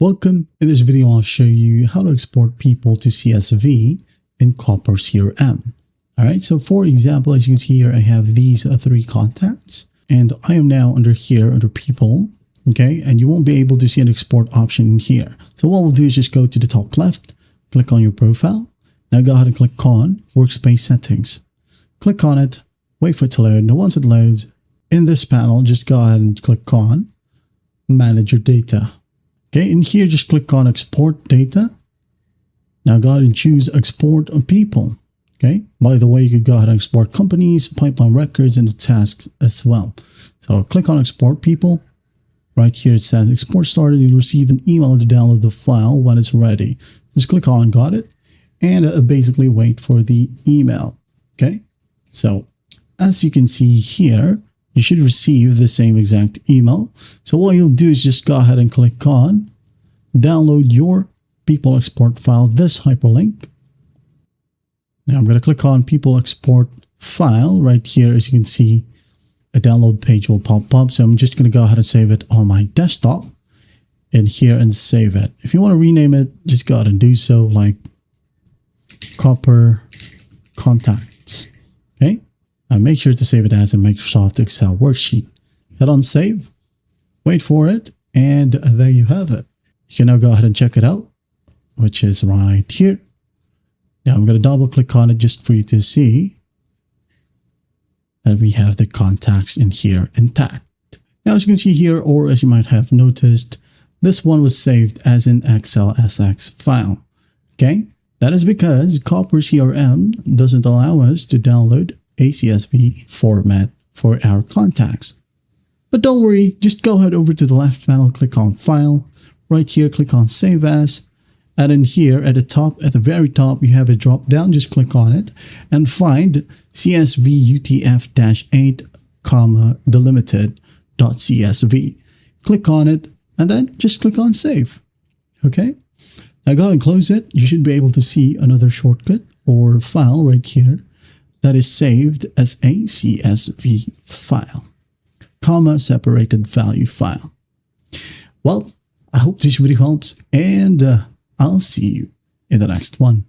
Welcome. In this video, I'll show you how to export people to CSV in Copper CRM. All right, so for example, as you can see here, I have these three contacts, and I am now under here, under people, okay? And you won't be able to see an export option in here. So what we'll do is just go to the top left, click on your profile. Now go ahead and click on Workspace Settings. Click on it, wait for it to load. Now once it loads, in this panel, just go ahead and click on Manage Your Data. Okay, in here, just click on Export Data. Now go ahead and choose Export People. Okay, by the way, you could go ahead and export companies, pipeline records, and the tasks as well. So click on Export People. Right here, it says Export Started. You'll receive an email to download the file when it's ready. Just click on Got It, and basically wait for the email. Okay, so as you can see here, you should receive the same exact email. So what you'll do is just go ahead and click on Download Your People Export File, this hyperlink. Now I'm going to click on People Export File right here. As you can see, a download page will pop up. So I'm just going to go ahead and save it on my desktop in here and save it. If you want to rename it, just go ahead and do so, like Copper Contacts. Okay. And make sure to save it as a Microsoft Excel worksheet. Hit on Save, wait for it, and there you have it. You can now go ahead and check it out, which is right here. Now I'm going to double click on it just for you to see that we have the contacts in here intact. Now, as you can see here, or as you might have noticed, this one was saved as an XLSX file. Okay, that is because Copper CRM doesn't allow us to download a CSV format for our contacts. But don't worry, just go ahead over to the left panel, click on File. Right here, click on Save As. And in here at the top, at the very top, you have a drop down. Just click on it and find CSV UTF-8, delimited.csv. Click on it and then just click on Save. Okay. Now go ahead and close it. You should be able to see another shortcut or file right here that is saved as a CSV file, separated value file. Well, I hope this video helps, and I'll see you in the next one.